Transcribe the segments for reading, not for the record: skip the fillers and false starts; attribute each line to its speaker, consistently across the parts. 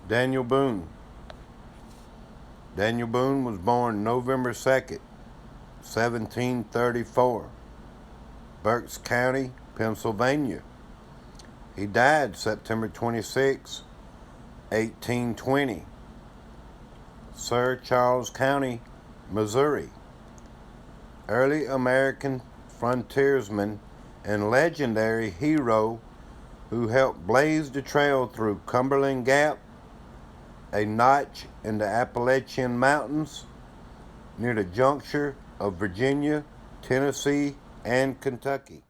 Speaker 1: Daniel Boone. Daniel Boone was born November 2nd, 1734, Berks County, Pennsylvania. He died September 26, 1820, Sir Charles County, Missouri. Early American frontiersman and legendary hero who helped blaze the trail through Cumberland Gap, a notch in the Appalachian Mountains near the juncture of Virginia, Tennessee, and Kentucky.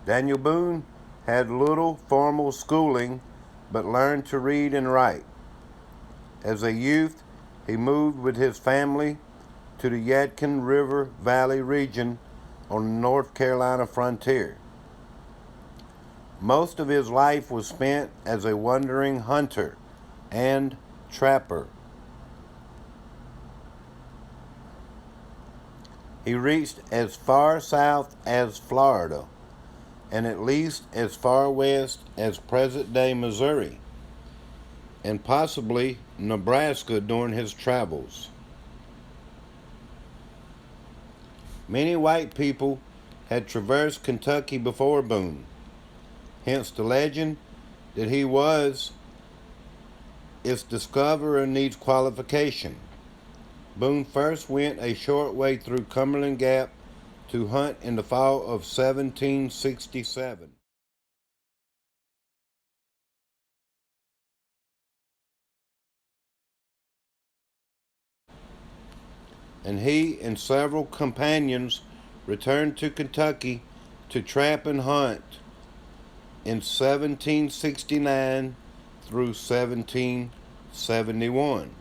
Speaker 1: Daniel Boone had little formal schooling but learned to read and write. As a youth, he moved with his family to the Yadkin River Valley region on the North Carolina frontier. Most of his life was spent as a wandering hunter and trapper. He reached as far south as Florida and at least as far west as present-day Missouri and possibly Nebraska during his travels. Many white people had traversed Kentucky before Boone, hence the legend that he was its discoverer needs qualification. Boone first went a short way through Cumberland Gap to hunt in the fall of 1767. And he and several companions returned to Kentucky to trap and hunt in 1769 through 1771.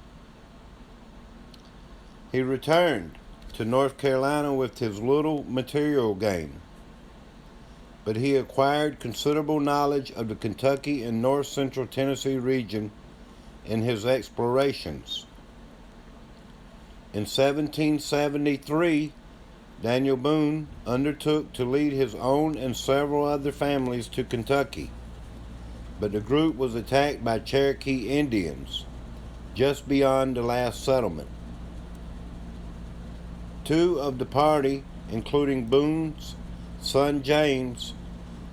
Speaker 1: He returned to North Carolina with his little material gain, but he acquired considerable knowledge of the Kentucky and north central Tennessee region in his explorations. In 1773, Daniel Boone undertook to lead his own and several other families to Kentucky, but the group was attacked by Cherokee Indians just beyond the last settlement. Two of the party, including Boone's son James,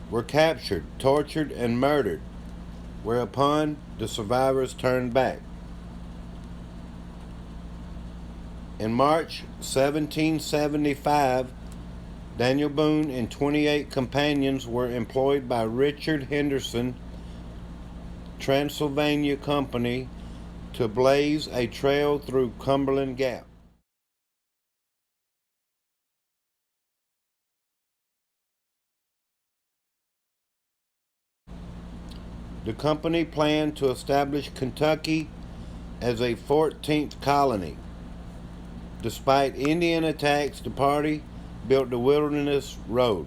Speaker 1: were captured, tortured, and murdered, whereupon the survivors turned back. In March 1775, Daniel Boone and 28 companions were employed by Richard Henderson Transylvania Company to blaze a trail through Cumberland Gap. The company planned to establish Kentucky as a 14th colony. Despite Indian attacks, the party built the Wilderness Road,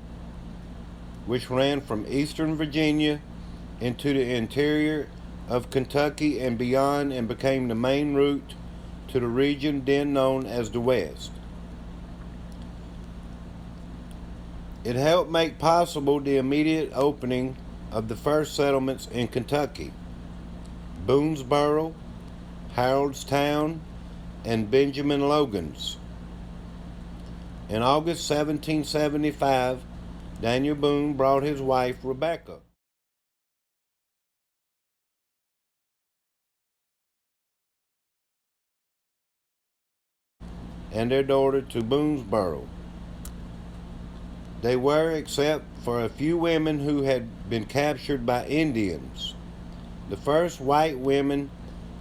Speaker 1: which ran from eastern Virginia into the interior of Kentucky and beyond and became the main route to the region then known as the West. It helped make possible the immediate opening of the first settlements in Kentucky: Boonesboro, Haroldstown, and Benjamin Logan's. In August 1775, Daniel Boone brought his wife Rebecca and their daughter to Boonesboro. They were, except for a few women who had been captured by Indians, the first white women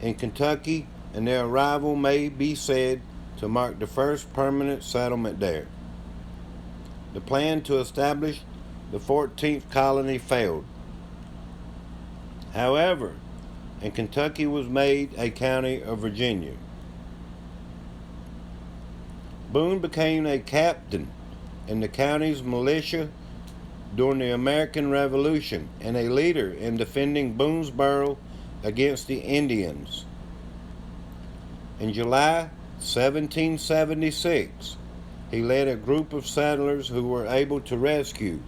Speaker 1: in Kentucky, and their arrival may be said to mark the first permanent settlement there. The plan to establish the 14th colony failed. However, and Kentucky was made a county of Virginia. Boone became a captain in the county's militia during the American Revolution and a leader in defending Boonesboro against the Indians. In July 1776, he led a group of settlers who were able to rescue,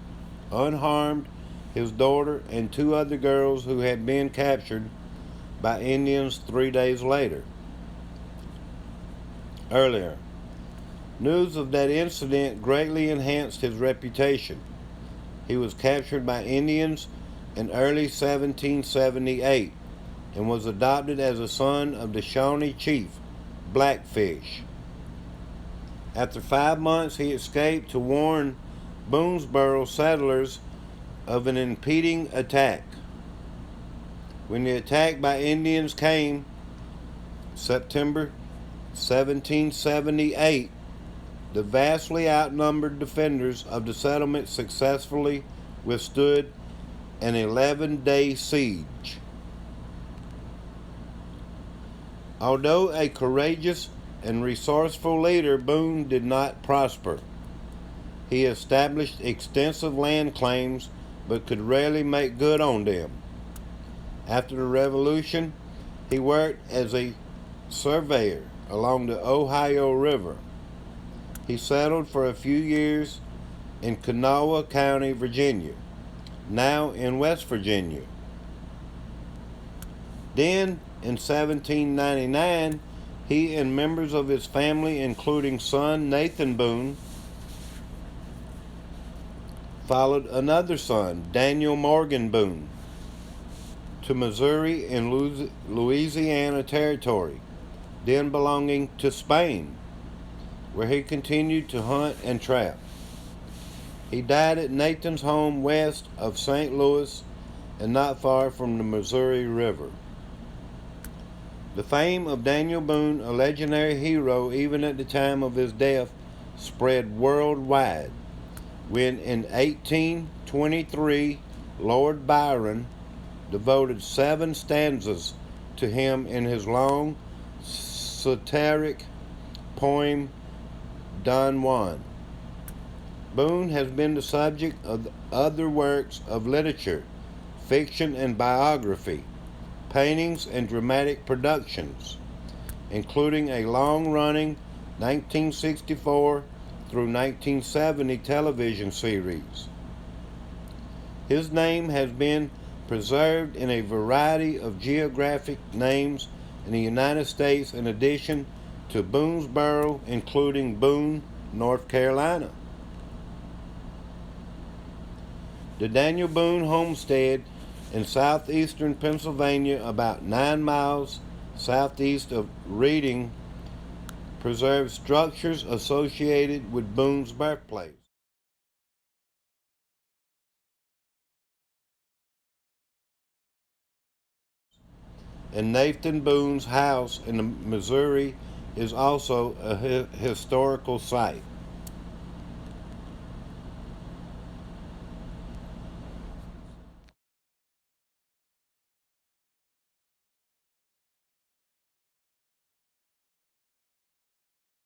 Speaker 1: unharmed, his daughter and two other girls who had been captured by Indians 3 days earlier. News of that incident greatly enhanced his reputation. He was captured by Indians in early 1778 and was adopted as a son of the Shawnee chief, Blackfish. After 5 months, he escaped to warn Boonesboro settlers of an impending attack. When the attack by Indians came, September 1778, the vastly outnumbered defenders of the settlement successfully withstood an 11-day siege. Although a courageous and resourceful leader, Boone did not prosper. He established extensive land claims but could rarely make good on them. After the Revolution, he worked as a surveyor along the Ohio River. He settled for a few years in Kanawha County, Virginia, now in West Virginia. Then, in 1799, he and members of his family, including son Nathan Boone, followed another son, Daniel Morgan Boone, to Missouri and Louisiana Territory, then belonging to Spain, where he continued to hunt and trap. He died at Nathan's home west of St. Louis and not far from the Missouri River. The fame of Daniel Boone, a legendary hero even at the time of his death, spread worldwide when in 1823 Lord Byron devoted 7 stanzas to him in his long satiric poem Don Juan. Boone has been the subject of other works of literature, fiction and biography, paintings and dramatic productions, including a long-running 1964 through 1970 television series. His name has been preserved in a variety of geographic names in the United States in addition to Boonesboro, including Boone, North Carolina. The Daniel Boone homestead in southeastern Pennsylvania, about 9 miles southeast of Reading, preserves structures associated with Boone's birthplace. And Nathan Boone's house in Missouri is also a historical site.